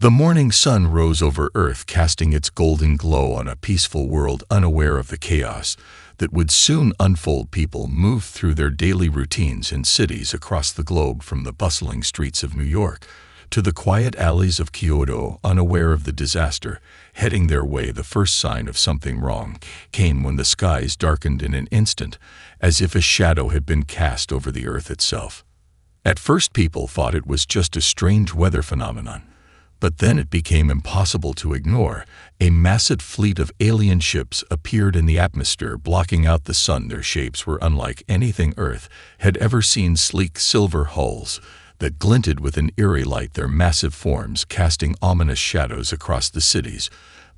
The morning sun rose over Earth, casting its golden glow on a peaceful world unaware of the chaos that would soon unfold. People moved through their daily routines in cities across the globe, from the bustling streets of New York to the quiet alleys of Kyoto, unaware of the disaster heading their way. The first sign of something wrong came when the skies darkened in an instant, as if a shadow had been cast over the Earth itself. At first, people thought it was just a strange weather phenomenon. But then it became impossible to ignore. A massive fleet of alien ships appeared in the atmosphere, blocking out the sun. Their shapes were unlike anything Earth had ever seen, sleek silver hulls that glinted with an eerie light, their massive forms casting ominous shadows across the cities.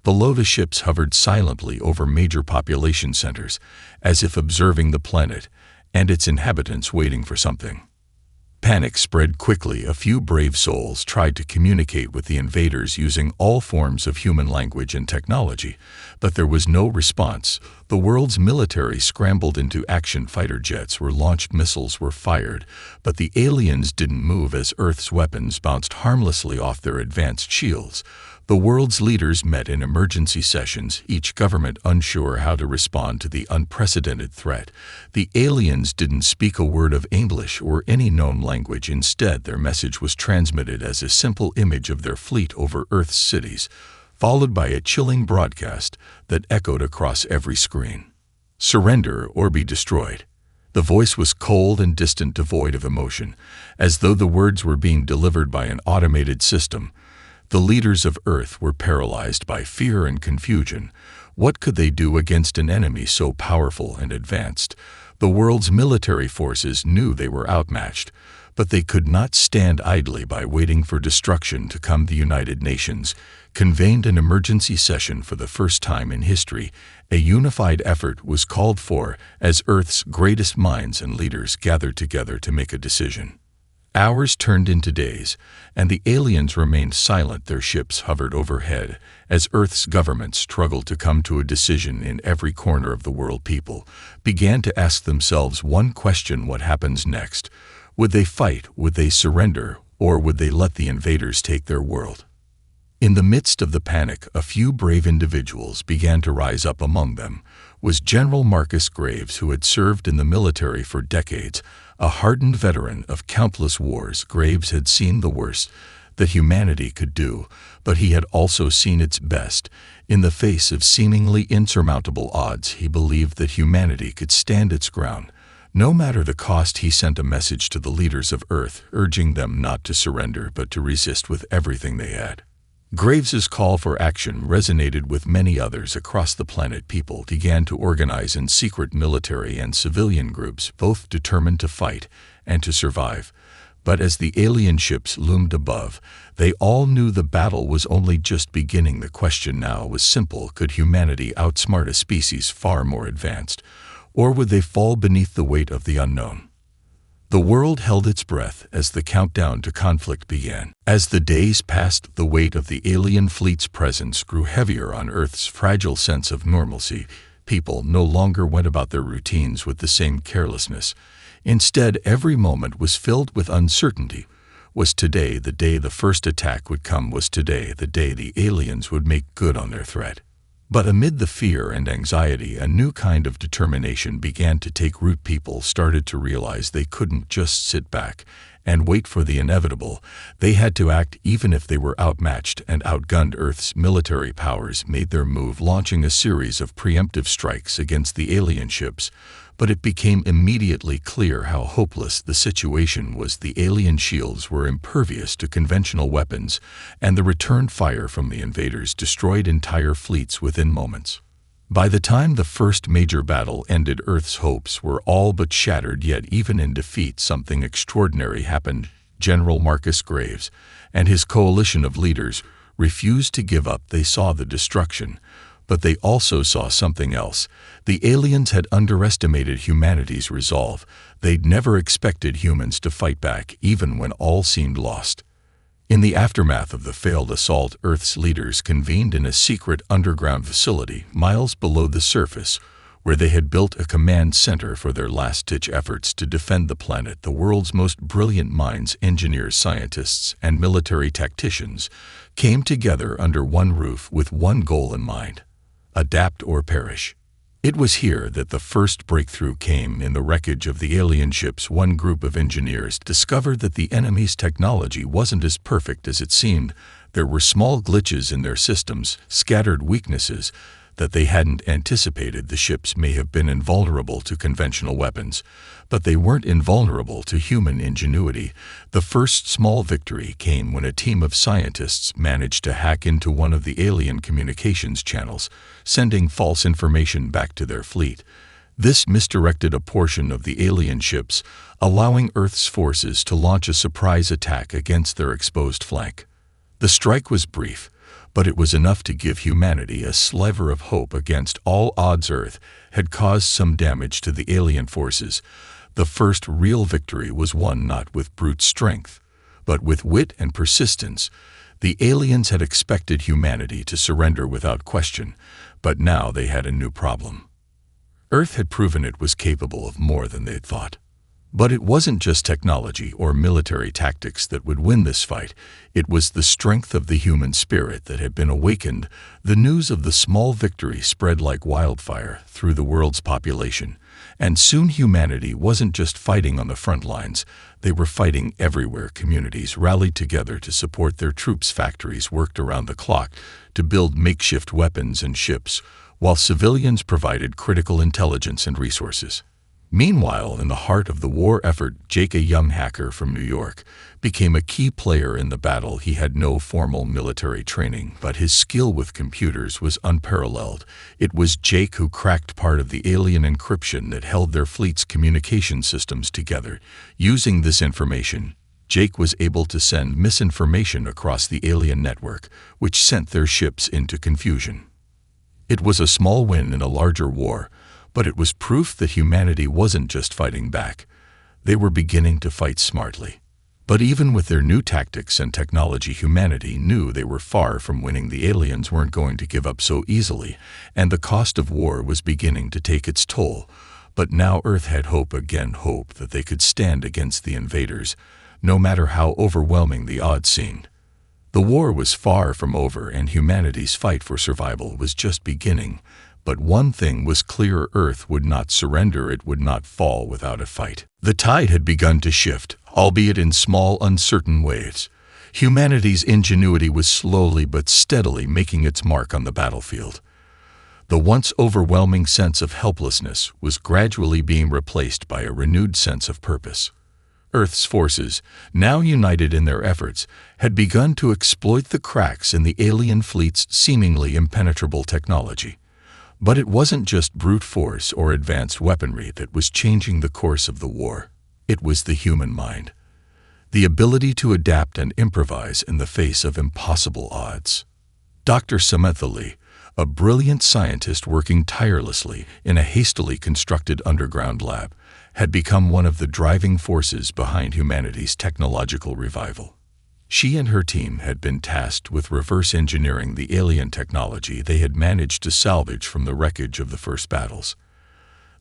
Below, the ships hovered silently over major population centers, as if observing the planet and its inhabitants, waiting for something. Panic spread quickly. A few brave souls tried to communicate with the invaders using all forms of human language and technology, but there was no response. The world's military scrambled into action. Fighter jets were launched, missiles were fired, but the aliens didn't move as Earth's weapons bounced harmlessly off their advanced shields. The world's leaders met in emergency sessions, each government unsure how to respond to the unprecedented threat. The aliens didn't speak a word of English or any known language. Instead, their message was transmitted as a simple image of their fleet over Earth's cities, followed by a chilling broadcast that echoed across every screen. "Surrender or be destroyed." The voice was cold and distant, devoid of emotion, as though the words were being delivered by an automated system. The leaders of Earth were paralyzed by fear and confusion. What could they do against an enemy so powerful and advanced? The world's military forces knew they were outmatched, but they could not stand idly by waiting for destruction to come. The United Nations convened an emergency session. For the first time in history, a unified effort was called for as Earth's greatest minds and leaders gathered together to make a decision. Hours turned into days, and the aliens remained silent. Their ships hovered overhead as Earth's government struggled to come to a decision. In every corner of the world, people began to ask themselves one question: what happens next? Would they fight? Would they surrender? Or would they let the invaders take their world? In the midst of the panic, a few brave individuals began to rise up. Among them was General Marcus Graves, who had served in the military for decades. A hardened veteran of countless wars, Graves had seen the worst that humanity could do, but he had also seen its best. In the face of seemingly insurmountable odds, he believed that humanity could stand its ground, no matter the cost. He sent a message to the leaders of Earth, urging them not to surrender but to resist with everything they had. Graves's call for action resonated with many others across the planet. People began to organize in secret military and civilian groups, both determined to fight and to survive. But as the alien ships loomed above, they all knew the battle was only just beginning. The question now was simple: could humanity outsmart a species far more advanced, or would they fall beneath the weight of the unknown? The world held its breath as the countdown to conflict began. As the days passed, the weight of the alien fleet's presence grew heavier on Earth's fragile sense of normalcy. People no longer went about their routines with the same carelessness. Instead, every moment was filled with uncertainty. Was today the day the first attack would come? Was today the day the aliens would make good on their threat? But amid the fear and anxiety, a new kind of determination began to take root. People started to realize they couldn't just sit back and wait for the inevitable. They had to act, even if they were outmatched and outgunned. Earth's military powers made their move, launching a series of preemptive strikes against the alien ships. But it became immediately clear how hopeless the situation was. The alien shields were impervious to conventional weapons, and the return fire from the invaders destroyed entire fleets within moments. By the time the first major battle ended, Earth's hopes were all but shattered. Yet even in defeat, something extraordinary happened. General Marcus Graves and his coalition of leaders refused to give up. They saw the destruction, but they also saw something else. The aliens had underestimated humanity's resolve. They'd never expected humans to fight back, even when all seemed lost. In the aftermath of the failed assault, Earth's leaders convened in a secret underground facility miles below the surface, where they had built a command center for their last-ditch efforts to defend the planet. The world's most brilliant minds, engineers, scientists, and military tacticians, came together under one roof with one goal in mind: adapt or perish. It was here that the first breakthrough came. In the wreckage of the alien ships, one group of engineers discovered that the enemy's technology wasn't as perfect as it seemed. There were small glitches in their systems, scattered weaknesses that they hadn't anticipated. The ships may have been invulnerable to conventional weapons, but they weren't invulnerable to human ingenuity. The first small victory came when a team of scientists managed to hack into one of the alien communications channels, sending false information back to their fleet. This misdirected a portion of the alien ships, allowing Earth's forces to launch a surprise attack against their exposed flank. The strike was brief, but it was enough to give humanity a sliver of hope against all odds. Earth had caused some damage to the alien forces. The first real victory was won not with brute strength, but with wit and persistence. The aliens had expected humanity to surrender without question, but now they had a new problem. Earth had proven it was capable of more than they'd thought. But it wasn't just technology or military tactics that would win this fight. It was the strength of the human spirit that had been awakened. The news of the small victory spread like wildfire through the world's population. And soon humanity wasn't just fighting on the front lines. They were fighting everywhere. Communities rallied together to support their troops. Factories worked around the clock to build makeshift weapons and ships, while civilians provided critical intelligence and resources. Meanwhile, in the heart of the war effort, Jake, a young hacker from New York, became a key player in the battle. He had no formal military training, but his skill with computers was unparalleled. It was Jake who cracked part of the alien encryption that held their fleet's communication systems together. Using this information, Jake was able to send misinformation across the alien network, which sent their ships into confusion. It was a small win in a larger war, but it was proof that humanity wasn't just fighting back. They were beginning to fight smartly. But even with their new tactics and technology, humanity knew they were far from winning. The aliens weren't going to give up so easily, and the cost of war was beginning to take its toll. But now Earth had hope again, hope that they could stand against the invaders, no matter how overwhelming the odds seemed. The war was far from over, and humanity's fight for survival was just beginning. But one thing was clear: Earth would not surrender. It would not fall without a fight. The tide had begun to shift, albeit in small, uncertain waves. Humanity's ingenuity was slowly but steadily making its mark on the battlefield. The once overwhelming sense of helplessness was gradually being replaced by a renewed sense of purpose. Earth's forces, now united in their efforts, had begun to exploit the cracks in the alien fleet's seemingly impenetrable technology. But it wasn't just brute force or advanced weaponry that was changing the course of the war. It was the human mind. The ability to adapt and improvise in the face of impossible odds. Dr. Samantha Lee, a brilliant scientist working tirelessly in a hastily constructed underground lab, had become one of the driving forces behind humanity's technological revival. She and her team had been tasked with reverse engineering the alien technology they had managed to salvage from the wreckage of the first battles.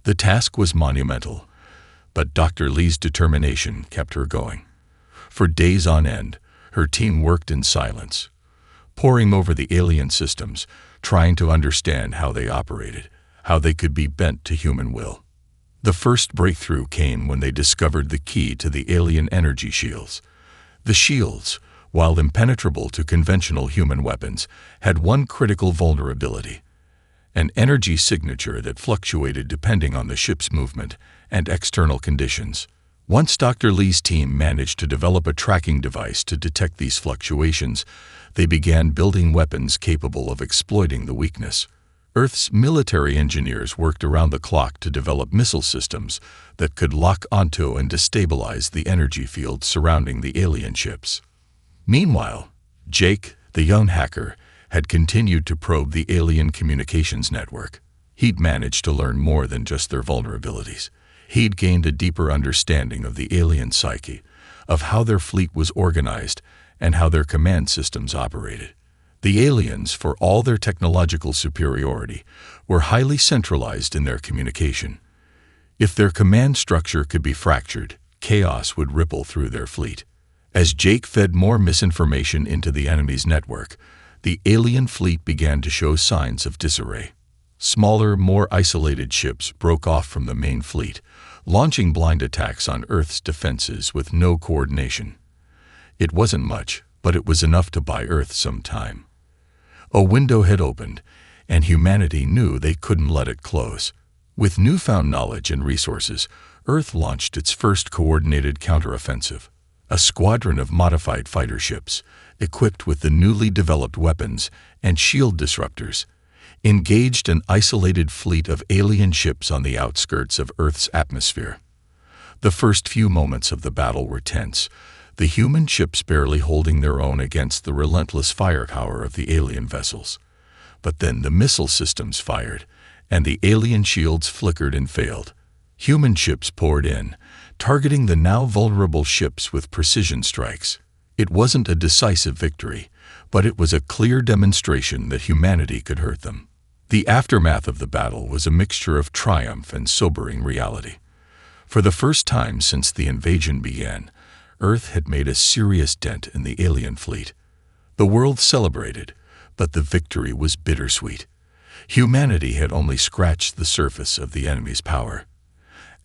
The task was monumental, but Dr. Lee's determination kept her going. For days on end, her team worked in silence, poring over the alien systems, trying to understand how they operated, how they could be bent to human will. The first breakthrough came when they discovered the key to the alien energy shields. The shields, while impenetrable to conventional human weapons, had one critical vulnerability: an energy signature that fluctuated depending on the ship's movement and external conditions. Once Dr. Lee's team managed to develop a tracking device to detect these fluctuations, they began building weapons capable of exploiting the weakness. Earth's military engineers worked around the clock to develop missile systems that could lock onto and destabilize the energy field surrounding the alien ships. Meanwhile, Jake, the young hacker, had continued to probe the alien communications network. He'd managed to learn more than just their vulnerabilities. He'd gained a deeper understanding of the alien psyche, of how their fleet was organized, and how their command systems operated. The aliens, for all their technological superiority, were highly centralized in their communication. If their command structure could be fractured, chaos would ripple through their fleet. As Jake fed more misinformation into the enemy's network, the alien fleet began to show signs of disarray. Smaller, more isolated ships broke off from the main fleet, launching blind attacks on Earth's defenses with no coordination. It wasn't much, but it was enough to buy Earth some time. A window had opened, and humanity knew they couldn't let it close. With newfound knowledge and resources, Earth launched its first coordinated counteroffensive. A squadron of modified fighter ships, equipped with the newly developed weapons and shield disruptors, engaged an isolated fleet of alien ships on the outskirts of Earth's atmosphere. The first few moments of the battle were tense, the human ships barely holding their own against the relentless firepower of the alien vessels. But then the missile systems fired, and the alien shields flickered and failed. Human ships poured in, targeting the now vulnerable ships with precision strikes. It wasn't a decisive victory, but it was a clear demonstration that humanity could hurt them. The aftermath of the battle was a mixture of triumph and sobering reality. For the first time since the invasion began, Earth had made a serious dent in the alien fleet. The world celebrated, but the victory was bittersweet. Humanity had only scratched the surface of the enemy's power.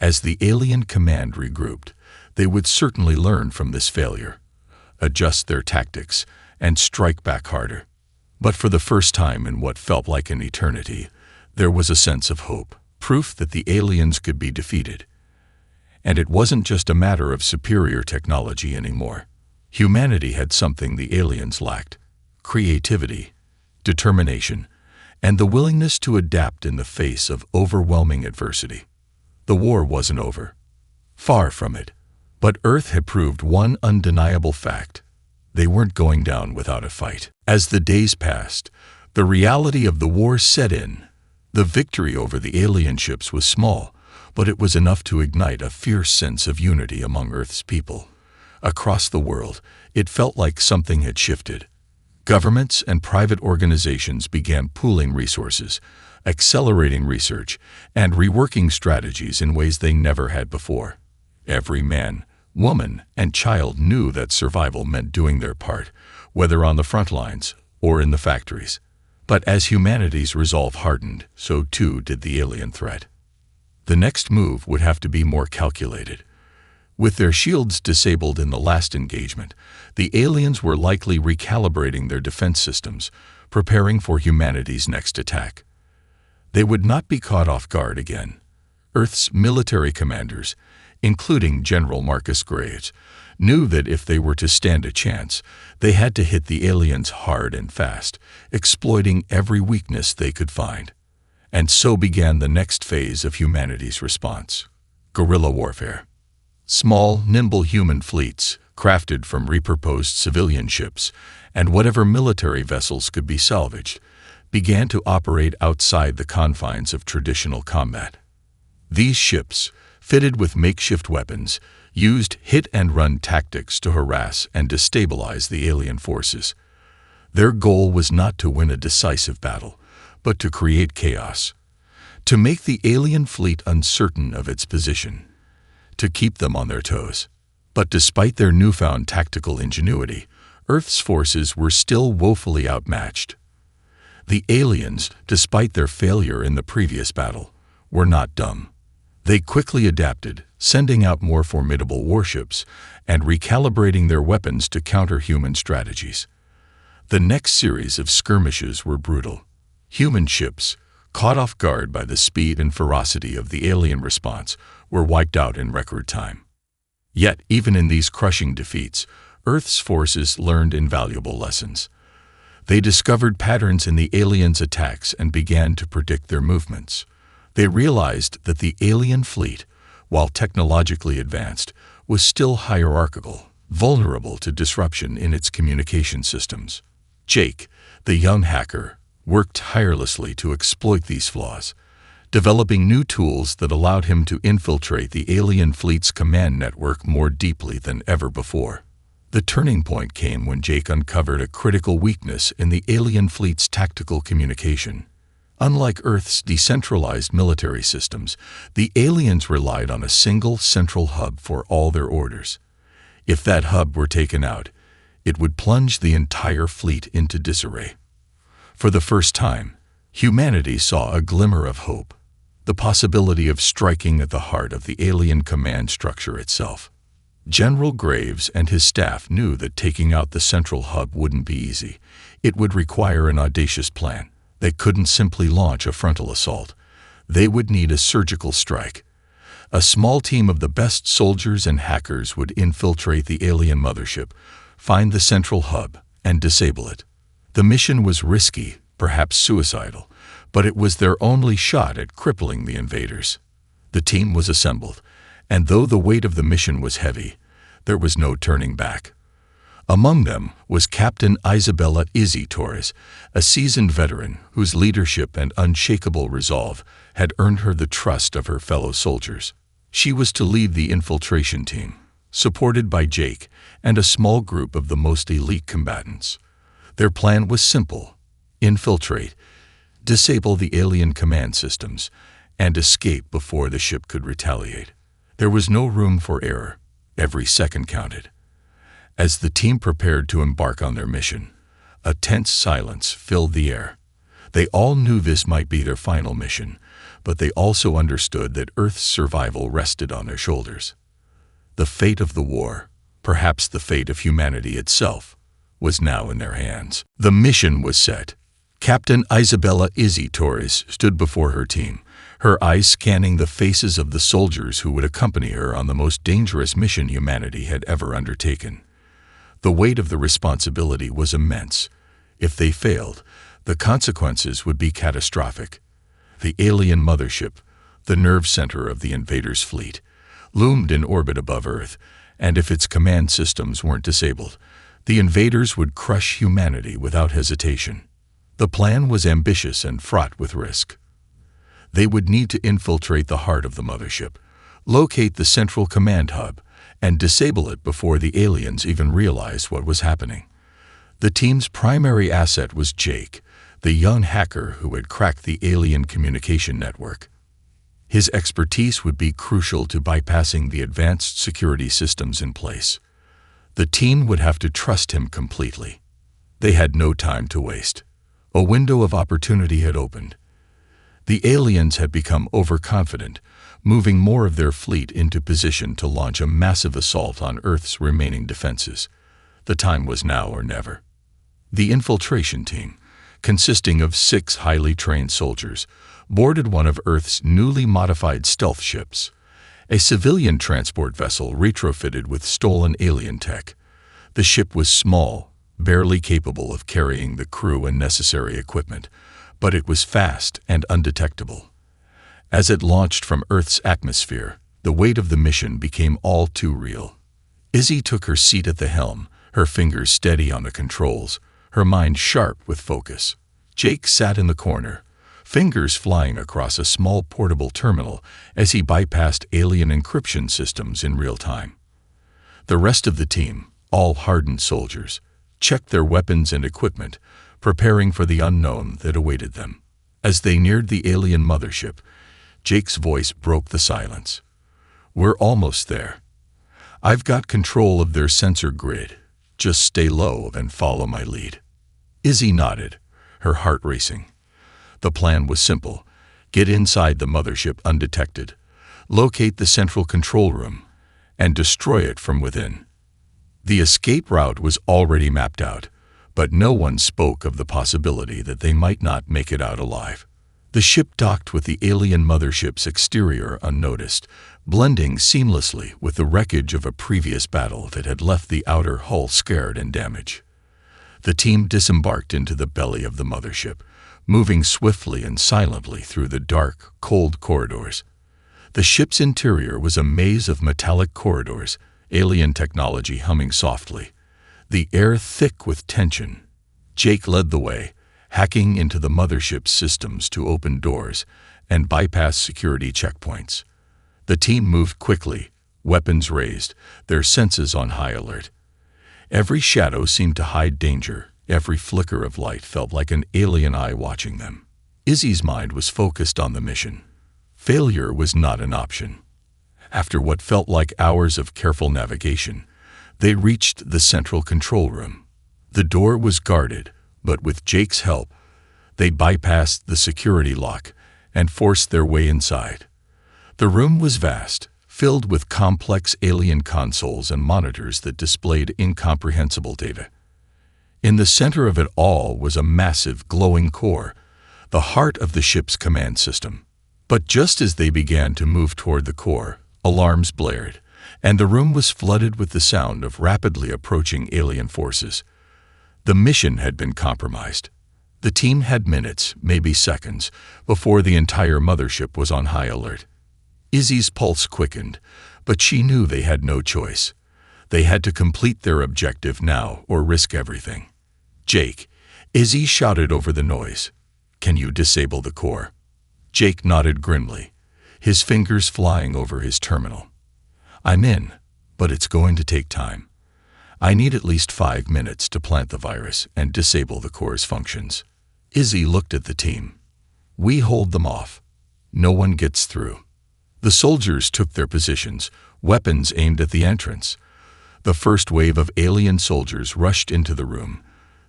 As the alien command regrouped, they would certainly learn from this failure, adjust their tactics, and strike back harder. But for the first time in what felt like an eternity, there was a sense of hope, proof that the aliens could be defeated. And it wasn't just a matter of superior technology anymore. Humanity had something the aliens lacked: creativity, determination, and the willingness to adapt in the face of overwhelming adversity. The war wasn't over. Far from it. But Earth had proved one undeniable fact: they weren't going down without a fight. As the days passed, the reality of the war set in. The victory over the alien ships was small, but it was enough to ignite a fierce sense of unity among Earth's people. Across the world, it felt like something had shifted. Governments and private organizations began pooling resources, accelerating research, and reworking strategies in ways they never had before. Every man, woman, and child knew that survival meant doing their part, whether on the front lines or in the factories. But as humanity's resolve hardened, so too did the alien threat. The next move would have to be more calculated. With their shields disabled in the last engagement, the aliens were likely recalibrating their defense systems, preparing for humanity's next attack. They would not be caught off guard again. Earth's military commanders, including General Marcus Graves, knew that if they were to stand a chance, they had to hit the aliens hard and fast, exploiting every weakness they could find. And so began the next phase of humanity's response: guerrilla warfare. Small, nimble human fleets, crafted from repurposed civilian ships and whatever military vessels could be salvaged, began to operate outside the confines of traditional combat. These ships, fitted with makeshift weapons, used hit-and-run tactics to harass and destabilize the alien forces. Their goal was not to win a decisive battle, but to create chaos, to make the alien fleet uncertain of its position, to keep them on their toes. But despite their newfound tactical ingenuity, Earth's forces were still woefully outmatched. The aliens, despite their failure in the previous battle, were not dumb. They quickly adapted, sending out more formidable warships and recalibrating their weapons to counter human strategies. The next series of skirmishes were brutal. Human ships, caught off guard by the speed and ferocity of the alien response, were wiped out in record time. Yet, even in these crushing defeats, Earth's forces learned invaluable lessons. They discovered patterns in the aliens' attacks and began to predict their movements. They realized that the alien fleet, while technologically advanced, was still hierarchical, vulnerable to disruption in its communication systems. Jake, the young hacker, worked tirelessly to exploit these flaws, developing new tools that allowed him to infiltrate the alien fleet's command network more deeply than ever before. The turning point came when Jake uncovered a critical weakness in the alien fleet's tactical communication. Unlike Earth's decentralized military systems, the aliens relied on a single central hub for all their orders. If that hub were taken out, it would plunge the entire fleet into disarray. For the first time, humanity saw a glimmer of hope, the possibility of striking at the heart of the alien command structure itself. General Graves and his staff knew that taking out the central hub wouldn't be easy. It would require an audacious plan. They couldn't simply launch a frontal assault. They would need a surgical strike. A small team of the best soldiers and hackers would infiltrate the alien mothership, find the central hub, and disable it. The mission was risky, perhaps suicidal, but it was their only shot at crippling the invaders. The team was assembled, and though the weight of the mission was heavy, there was no turning back. Among them was Captain Isabella Izzy Torres, a seasoned veteran whose leadership and unshakable resolve had earned her the trust of her fellow soldiers. She was to lead the infiltration team, supported by Jake and a small group of the most elite combatants. Their plan was simple: infiltrate, disable the alien command systems, and escape before the ship could retaliate. There was no room for error. Every second counted. As the team prepared to embark on their mission, a tense silence filled the air. They all knew this might be their final mission, but they also understood that Earth's survival rested on their shoulders. The fate of the war, perhaps the fate of humanity itself, was now in their hands. The mission was set. Captain Isabella Izzy Torres stood before her team, her eyes scanning the faces of the soldiers who would accompany her on the most dangerous mission humanity had ever undertaken. The weight of the responsibility was immense. If they failed, the consequences would be catastrophic. The alien mothership, the nerve center of the invaders' fleet, loomed in orbit above Earth, and if its command systems weren't disabled, the invaders would crush humanity without hesitation. The plan was ambitious and fraught with risk. They would need to infiltrate the heart of the mothership, locate the central command hub, and disable it before the aliens even realized what was happening. The team's primary asset was Jake, the young hacker who had cracked the alien communication network. His expertise would be crucial to bypassing the advanced security systems in place. The team would have to trust him completely. They had no time to waste. A window of opportunity had opened. The aliens had become overconfident, moving more of their fleet into position to launch a massive assault on Earth's remaining defenses. The time was now or never. The infiltration team, consisting of 6 highly trained soldiers, boarded one of Earth's newly modified stealth ships, a civilian transport vessel retrofitted with stolen alien tech. The ship was small, barely capable of carrying the crew and necessary equipment, but it was fast and undetectable. As it launched from Earth's atmosphere, the weight of the mission became all too real. Izzy took her seat at the helm, her fingers steady on the controls, her mind sharp with focus. Jake sat in the corner, fingers flying across a small portable terminal as he bypassed alien encryption systems in real time. The rest of the team, all hardened soldiers, checked their weapons and equipment, preparing for the unknown that awaited them. As they neared the alien mothership, Jake's voice broke the silence. "We're almost there. I've got control of their sensor grid. Just stay low and follow my lead." Izzy nodded, her heart racing. The plan was simple: get inside the mothership undetected, locate the central control room, and destroy it from within. The escape route was already mapped out, but no one spoke of the possibility that they might not make it out alive. The ship docked with the alien mothership's exterior unnoticed, blending seamlessly with the wreckage of a previous battle that had left the outer hull scared and damaged. The team disembarked into the belly of the mothership, moving swiftly and silently through the dark, cold corridors. The ship's interior was a maze of metallic corridors, alien technology humming softly, the air thick with tension. Jake led the way, hacking into the mothership's systems to open doors and bypass security checkpoints. The team moved quickly, weapons raised, their senses on high alert. Every shadow seemed to hide danger, every flicker of light felt like an alien eye watching them. Izzy's mind was focused on the mission. Failure was not an option. After what felt like hours of careful navigation, They reached the central control room. The door was guarded, but with Jake's help, they bypassed the security lock and forced their way inside. The room was vast, filled with complex alien consoles and monitors that displayed incomprehensible data. In the center of it all was a massive glowing core, the heart of the ship's command system. But just as they began to move toward the core, alarms blared, and the room was flooded with the sound of rapidly approaching alien forces. The mission had been compromised. The team had minutes, maybe seconds, before the entire mothership was on high alert. Izzy's pulse quickened, but she knew they had no choice. They had to complete their objective now or risk everything. "Jake," Izzy shouted over the noise. "Can you disable the core?" Jake nodded grimly, his fingers flying over his terminal. "I'm in, but it's going to take time. I need at least 5 minutes to plant the virus and disable the core's functions." Izzy looked at the team. "We hold them off. No one gets through." The soldiers took their positions, weapons aimed at the entrance. The first wave of alien soldiers rushed into the room,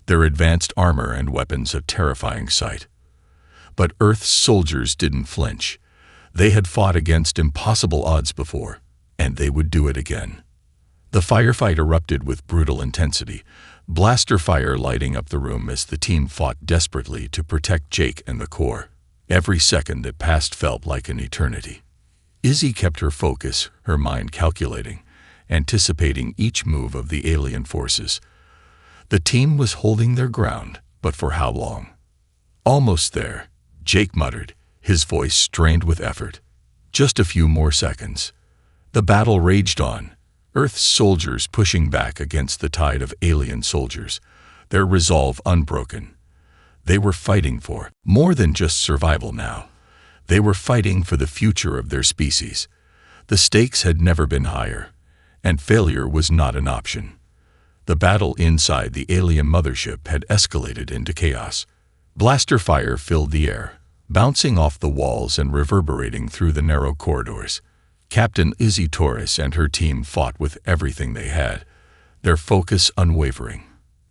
their advanced armor and weapons a terrifying sight. But Earth's soldiers didn't flinch. They had fought against impossible odds before, and they would do it again. The firefight erupted with brutal intensity, blaster fire lighting up the room as the team fought desperately to protect Jake and the core. Every second that passed felt like an eternity. Izzy kept her focus, her mind calculating, anticipating each move of the alien forces. The team was holding their ground, but for how long? "Almost there," Jake muttered, his voice strained with effort. "Just a few more seconds." The battle raged on, Earth's soldiers pushing back against the tide of alien soldiers, their resolve unbroken. They were fighting for more than just survival now. They were fighting for the future of their species. The stakes had never been higher, and failure was not an option. The battle inside the alien mothership had escalated into chaos. Blaster fire filled the air, bouncing off the walls and reverberating through the narrow corridors. Captain Izzy Torres and her team fought with everything they had, their focus unwavering.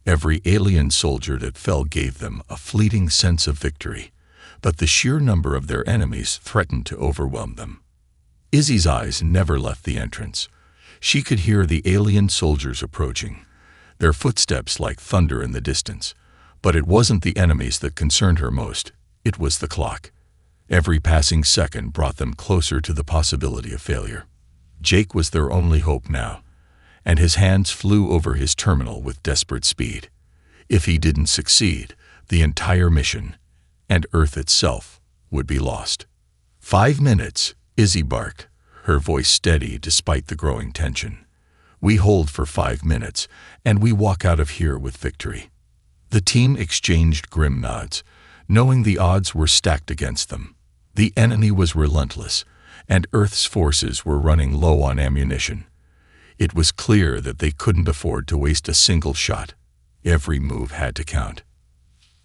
Every alien soldier that fell gave them a fleeting sense of victory, but the sheer number of their enemies threatened to overwhelm them. Izzy's eyes never left the entrance. She could hear the alien soldiers approaching, their footsteps like thunder in the distance. But it wasn't the enemies that concerned her most, it was the clock. Every passing second brought them closer to the possibility of failure. Jake was their only hope now, and his hands flew over his terminal with desperate speed. If he didn't succeed, the entire mission, and Earth itself, would be lost. 5 minutes, Izzy barked, her voice steady despite the growing tension. "We hold for 5 minutes, and we walk out of here with victory." The team exchanged grim nods, knowing the odds were stacked against them. The enemy was relentless, and Earth's forces were running low on ammunition. It was clear that they couldn't afford to waste a single shot. Every move had to count.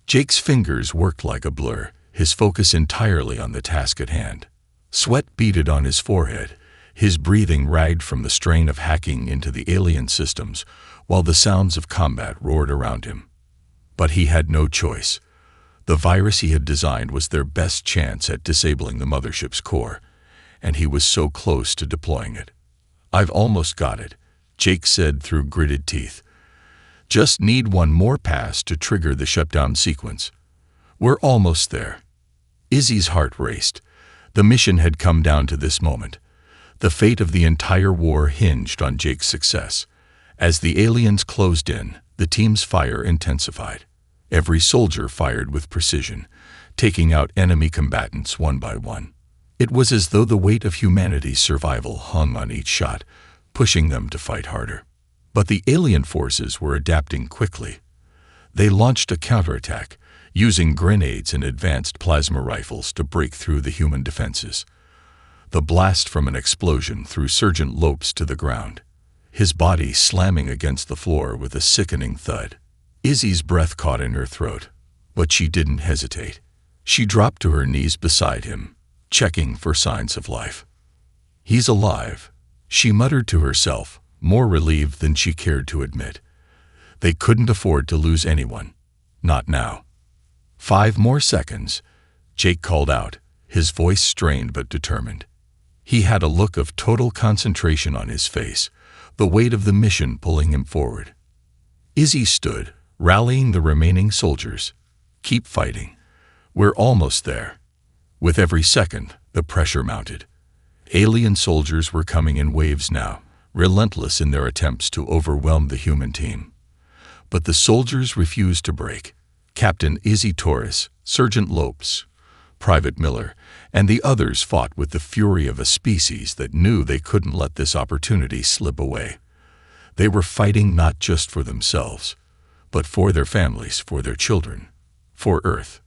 Jake's fingers worked like a blur, his focus entirely on the task at hand. Sweat beaded on his forehead, his breathing ragged from the strain of hacking into the alien systems, while the sounds of combat roared around him. But he had no choice. The virus he had designed was their best chance at disabling the mothership's core, and he was so close to deploying it. "I've almost got it," Jake said through gritted teeth. "Just need one more pass to trigger the shutdown sequence. We're almost there." Izzy's heart raced. The mission had come down to this moment. The fate of the entire war hinged on Jake's success. As the aliens closed in, the team's fire intensified. Every soldier fired with precision, taking out enemy combatants one by one. It was as though the weight of humanity's survival hung on each shot, pushing them to fight harder. But the alien forces were adapting quickly. They launched a counterattack, using grenades and advanced plasma rifles to break through the human defenses. The blast from an explosion threw Sergeant Lopes to the ground, his body slamming against the floor with a sickening thud. Izzy's breath caught in her throat, but she didn't hesitate. She dropped to her knees beside him, checking for signs of life. "He's alive," she muttered to herself, more relieved than she cared to admit. They couldn't afford to lose anyone. Not now. 5 more seconds, Jake called out, his voice strained but determined. He had a look of total concentration on his face, the weight of the mission pulling him forward. Izzy stood, rallying the remaining soldiers. Keep fighting. We're almost there. With every second, the pressure mounted. Alien soldiers were coming in waves now, relentless in their attempts to overwhelm the human team. But the soldiers refused to break. Captain Izzy Torres, Sergeant Lopes, Private Miller, and the others fought with the fury of a species that knew they couldn't let this opportunity slip away. They were fighting not just for themselves, but for their families, for their children, for Earth.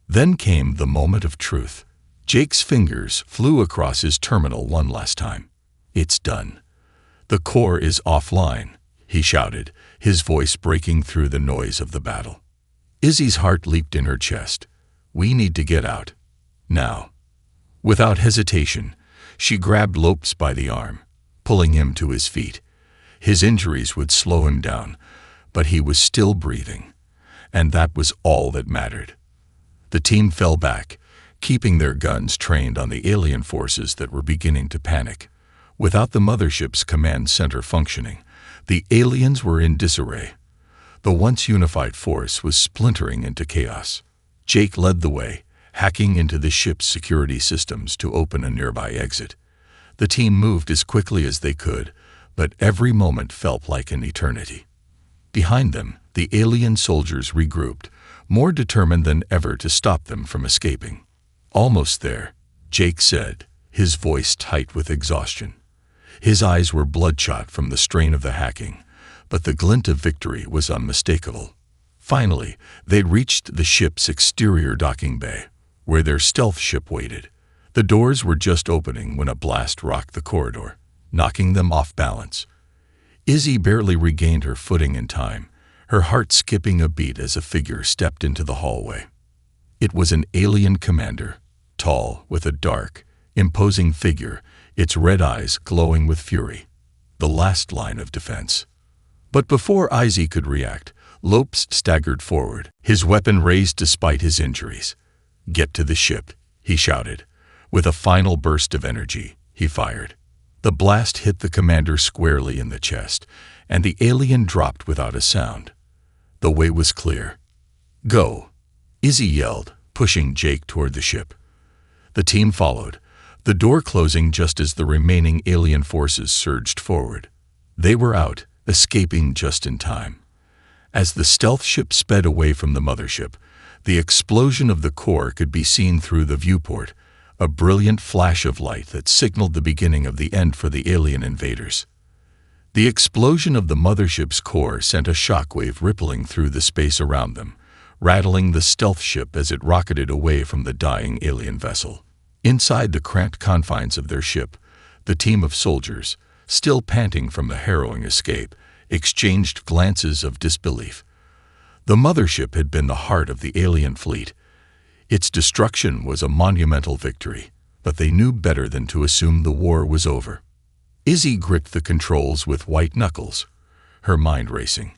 Then came the moment of truth. Jake's fingers flew across his terminal one last time. It's done. The core is offline, he shouted, his voice breaking through the noise of the battle. Izzy's heart leaped in her chest. We need to get out. Now. Without hesitation, she grabbed Lopes by the arm, pulling him to his feet. His injuries would slow him down, but he was still breathing, and that was all that mattered. The team fell back, keeping their guns trained on the alien forces that were beginning to panic. Without the mothership's command center functioning, the aliens were in disarray. The once unified force was splintering into chaos. Jake led the way, hacking into the ship's security systems to open a nearby exit. The team moved as quickly as they could, but every moment felt like an eternity. Behind them, the alien soldiers regrouped, more determined than ever to stop them from escaping. Almost there, Jake said, his voice tight with exhaustion. His eyes were bloodshot from the strain of the hacking, but the glint of victory was unmistakable. Finally, they'd reached the ship's exterior docking bay, where their stealth ship waited. The doors were just opening when a blast rocked the corridor, knocking them off balance. Izzy barely regained her footing in time, her heart skipping a beat as a figure stepped into the hallway. It was an alien commander, tall, with a dark, imposing figure, its red eyes glowing with fury. The last line of defense. But before Izzy could react, Lopes staggered forward, his weapon raised despite his injuries. Get to the ship, he shouted. With a final burst of energy, he fired. The blast hit the commander squarely in the chest, and the alien dropped without a sound. The way was clear. Go, Izzy yelled, pushing Jake toward the ship. The team followed, the door closing just as the remaining alien forces surged forward. They were out, escaping just in time. As the stealth ship sped away from the mothership, the explosion of the core could be seen through the viewport, a brilliant flash of light that signaled the beginning of the end for the alien invaders. The explosion of the mothership's core sent a shockwave rippling through the space around them, rattling the stealth ship as it rocketed away from the dying alien vessel. Inside the cramped confines of their ship, the team of soldiers, still panting from the harrowing escape, exchanged glances of disbelief. The mothership had been the heart of the alien fleet. Its destruction was a monumental victory, but they knew better than to assume the war was over. Izzy gripped the controls with white knuckles, her mind racing.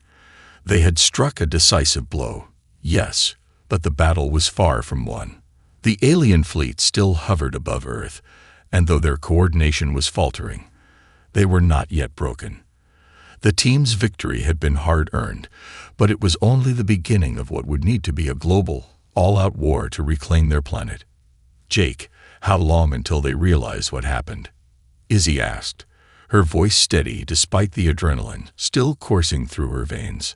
They had struck a decisive blow, yes, but the battle was far from won. The alien fleet still hovered above Earth, and though their coordination was faltering, they were not yet broken. The team's victory had been hard-earned, but it was only the beginning of what would need to be a global, all-out war to reclaim their planet. Jake, how long until they realize what happened? Izzy asked, her voice steady despite the adrenaline still coursing through her veins.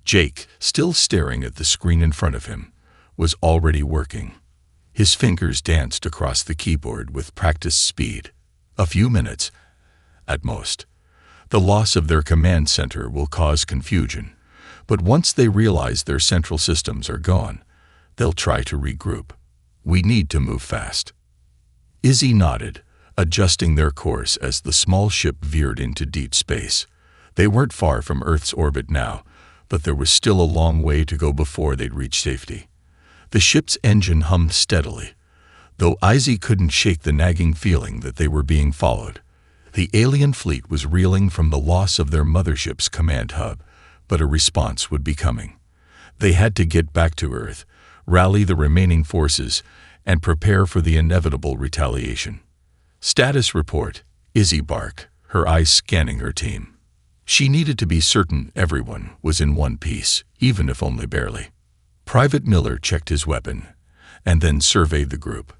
Jake, still staring at the screen in front of him, was already working. His fingers danced across the keyboard with practiced speed. A few minutes, at most. The loss of their command center will cause confusion, but once they realize their central systems are gone, they'll try to regroup. We need to move fast. Izzy nodded, adjusting their course as the small ship veered into deep space. They weren't far from Earth's orbit now, but there was still a long way to go before they'd reach safety. The ship's engine hummed steadily, though Izzy couldn't shake the nagging feeling that they were being followed. The alien fleet was reeling from the loss of their mothership's command hub, but a response would be coming. They had to get back to Earth, rally the remaining forces, and prepare for the inevitable retaliation. Status report, Izzy barked, her eyes scanning her team. She needed to be certain everyone was in one piece, even if only barely. Private Miller checked his weapon, and then surveyed the group.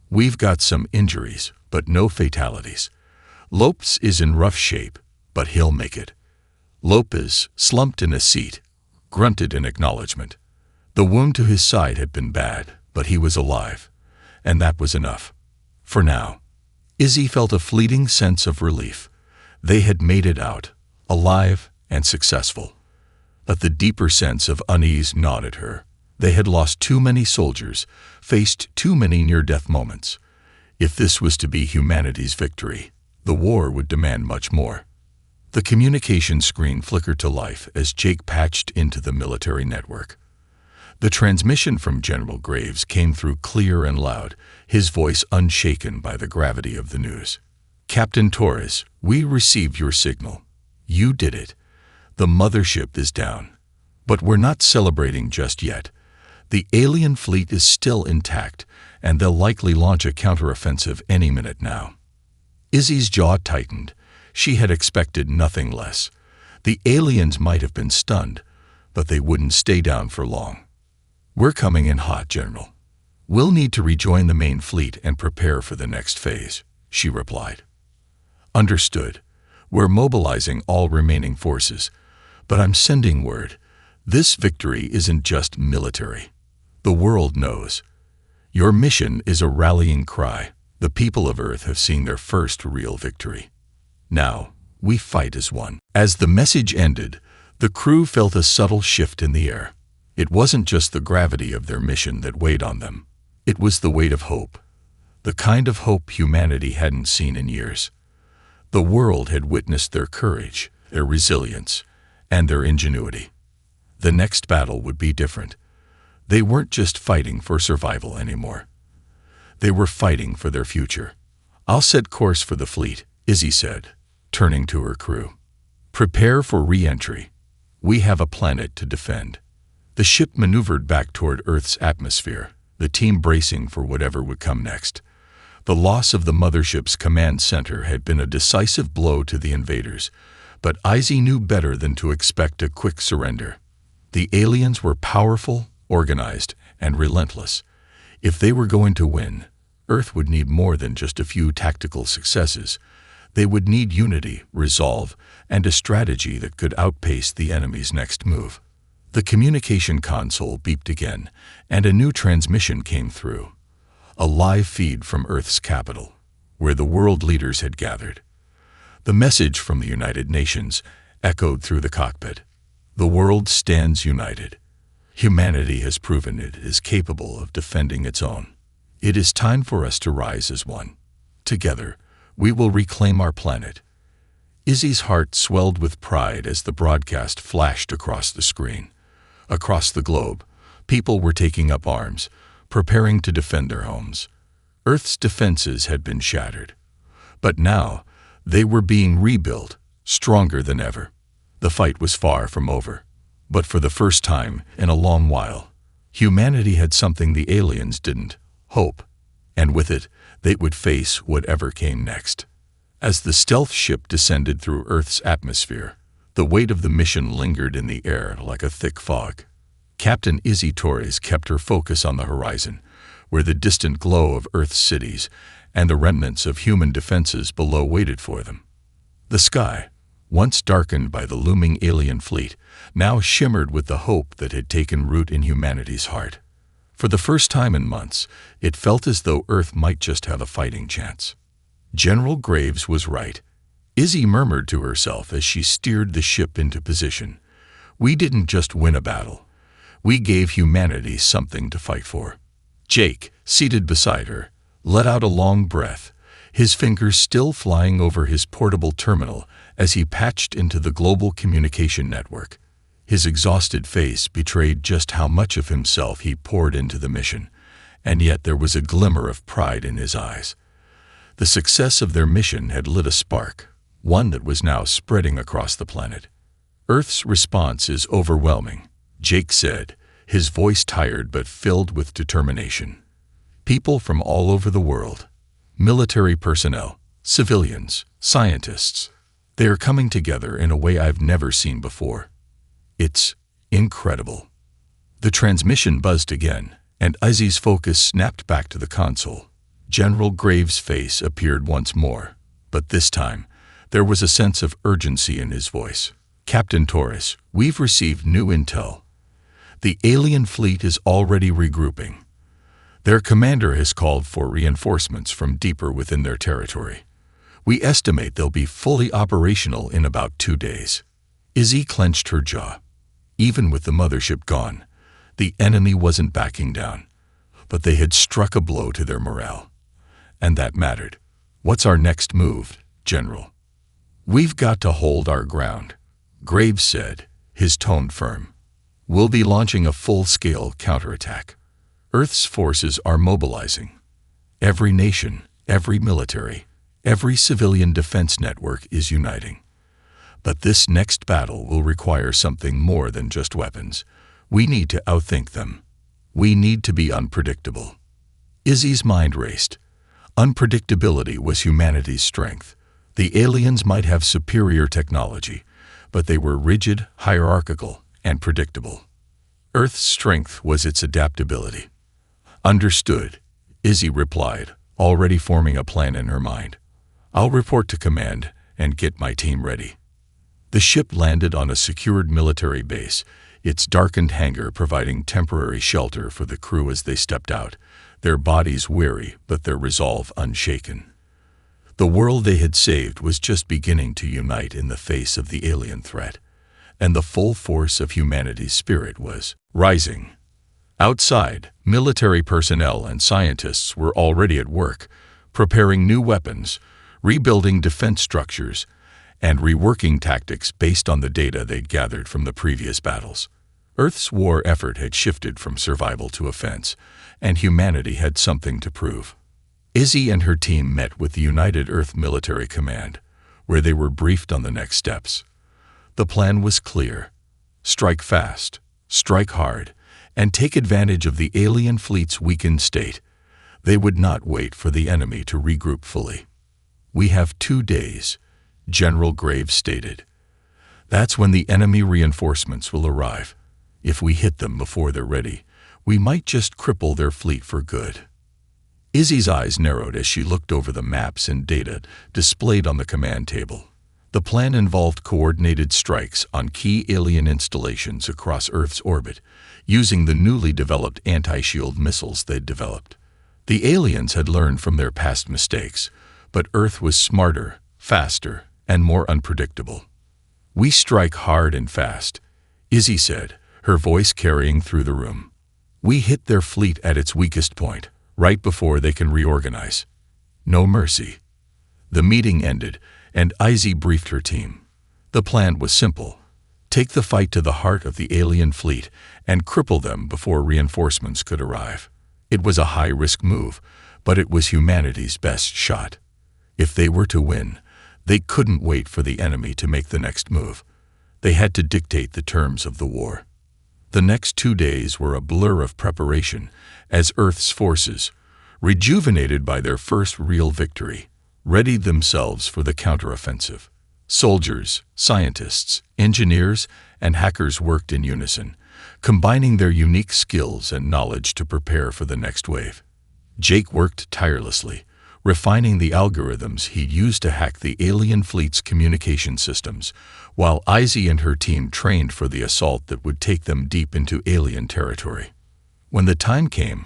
We've got some injuries, but no fatalities. Lopes is in rough shape, but he'll make it. Lopez, slumped in a seat, grunted in acknowledgement. The wound to his side had been bad, but he was alive, and that was enough. For now. Izzy felt a fleeting sense of relief. They had made it out, alive and successful. But the deeper sense of unease gnawed at her. They had lost too many soldiers, faced too many near-death moments. If this was to be humanity's victory, the war would demand much more. The communication screen flickered to life as Jake patched into the military network. The transmission from General Graves came through clear and loud, his voice unshaken by the gravity of the news. Captain Torres, we received your signal. You did it. The mothership is down. But we're not celebrating just yet. The alien fleet is still intact, and they'll likely launch a counteroffensive any minute now. Izzy's jaw tightened. She had expected nothing less. The aliens might have been stunned, but they wouldn't stay down for long. We're coming in hot, General. We'll need to rejoin the main fleet and prepare for the next phase, she replied. Understood. We're mobilizing all remaining forces, but I'm sending word. This victory isn't just military. The world knows. Your mission is a rallying cry. The people of Earth have seen their first real victory. Now, we fight as one. As the message ended, the crew felt a subtle shift in the air. It wasn't just the gravity of their mission that weighed on them. It was the weight of hope. The kind of hope humanity hadn't seen in years. The world had witnessed their courage, their resilience, and their ingenuity. The next battle would be different. They weren't just fighting for survival anymore. They were fighting for their future. I'll set course for the fleet, Izzy said, turning to her crew. Prepare for re-entry. We have a planet to defend. The ship maneuvered back toward Earth's atmosphere, the team bracing for whatever would come next. The loss of the mothership's command center had been a decisive blow to the invaders, but Izzy knew better than to expect a quick surrender. The aliens were powerful, organized, and relentless. If they were going to win, Earth would need more than just a few tactical successes. They would need unity, resolve, and a strategy that could outpace the enemy's next move. The communication console beeped again, and a new transmission came through. A live feed from Earth's capital, where the world leaders had gathered. The message from the United Nations echoed through the cockpit. The world stands united. Humanity has proven it is capable of defending its own. It is time for us to rise as one. Together, we will reclaim our planet. Izzy's heart swelled with pride as the broadcast flashed across the screen. Across the globe, people were taking up arms, preparing to defend their homes. Earth's defenses had been shattered. But now, they were being rebuilt, stronger than ever. The fight was far from over. But for the first time in a long while, humanity had something the aliens didn't: hope. And with it, they would face whatever came next. As the stealth ship descended through Earth's atmosphere, the weight of the mission lingered in the air like a thick fog. Captain Izzy Torres kept her focus on the horizon, where the distant glow of Earth's cities and the remnants of human defenses below waited for them. The sky, once darkened by the looming alien fleet, now shimmered with the hope that had taken root in humanity's heart. For the first time in months, it felt as though Earth might just have a fighting chance. General Graves was right. Izzy murmured to herself as she steered the ship into position. We didn't just win a battle. We gave humanity something to fight for. Jake, seated beside her, let out a long breath, his fingers still flying over his portable terminal as he patched into the global communication network. His exhausted face betrayed just how much of himself he poured into the mission, and yet there was a glimmer of pride in his eyes. The success of their mission had lit a spark, one that was now spreading across the planet. Earth's response is overwhelming, Jake said, his voice tired but filled with determination. People from all over the world, military personnel, civilians, scientists, they are coming together in a way I've never seen before. It's incredible. The transmission buzzed again, and Izzy's focus snapped back to the console. General Graves' face appeared once more, but this time, there was a sense of urgency in his voice. Captain Torres, we've received new intel. The alien fleet is already regrouping. Their commander has called for reinforcements from deeper within their territory. We estimate they'll be fully operational in about 2 days. Izzy clenched her jaw. Even with the mothership gone, the enemy wasn't backing down, but they had struck a blow to their morale. And that mattered. What's our next move, General? We've got to hold our ground, Graves said, his tone firm. We'll be launching a full-scale counterattack. Earth's forces are mobilizing. Every nation, every military, every civilian defense network is uniting. But this next battle will require something more than just weapons. We need to outthink them. We need to be unpredictable. Izzy's mind raced. Unpredictability was humanity's strength. The aliens might have superior technology, but they were rigid, hierarchical, and predictable. Earth's strength was its adaptability. Understood, Izzy replied, already forming a plan in her mind. I'll report to command and get my team ready. The ship landed on a secured military base, its darkened hangar providing temporary shelter for the crew as they stepped out, their bodies weary but their resolve unshaken. The world they had saved was just beginning to unite in the face of the alien threat, and the full force of humanity's spirit was rising. Outside, military personnel and scientists were already at work, preparing new weapons, rebuilding defense structures, and reworking tactics based on the data they'd gathered from the previous battles. Earth's war effort had shifted from survival to offense, and humanity had something to prove. Izzy and her team met with the United Earth Military Command, where they were briefed on the next steps. The plan was clear. Strike fast, strike hard, and take advantage of the alien fleet's weakened state. They would not wait for the enemy to regroup fully. We have 2 days, General Graves stated. That's when the enemy reinforcements will arrive. If we hit them before they're ready, we might just cripple their fleet for good. Izzy's eyes narrowed as she looked over the maps and data displayed on the command table. The plan involved coordinated strikes on key alien installations across Earth's orbit, using the newly developed anti-shield missiles they'd developed. The aliens had learned from their past mistakes, but Earth was smarter, faster, and more unpredictable. We strike hard and fast, Izzy said, her voice carrying through the room. We hit their fleet at its weakest point, right before they can reorganize. No mercy. The meeting ended, and Izzy briefed her team. The plan was simple. Take the fight to the heart of the alien fleet and cripple them before reinforcements could arrive. It was a high-risk move, but it was humanity's best shot. If they were to win, they couldn't wait for the enemy to make the next move. They had to dictate the terms of the war. The next 2 days were a blur of preparation as Earth's forces, rejuvenated by their first real victory, readied themselves for the counteroffensive. Soldiers, scientists, engineers, and hackers worked in unison, combining their unique skills and knowledge to prepare for the next wave. Jake worked tirelessly, refining the algorithms he'd used to hack the alien fleet's communication systems, while Izzy and her team trained for the assault that would take them deep into alien territory. When the time came,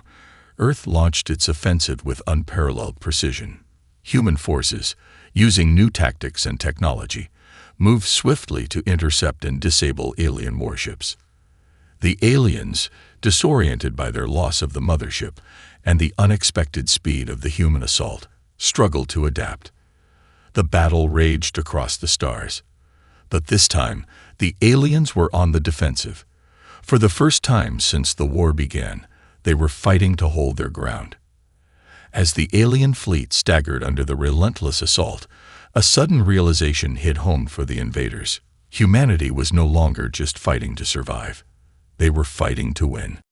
Earth launched its offensive with unparalleled precision. Human forces, using new tactics and technology, moved swiftly to intercept and disable alien warships. The aliens, disoriented by their loss of the mothership and the unexpected speed of the human assault, struggled to adapt. The battle raged across the stars. But this time, the aliens were on the defensive. For the first time since the war began, they were fighting to hold their ground. As the alien fleet staggered under the relentless assault, a sudden realization hit home for the invaders. Humanity was no longer just fighting to survive. They were fighting to win.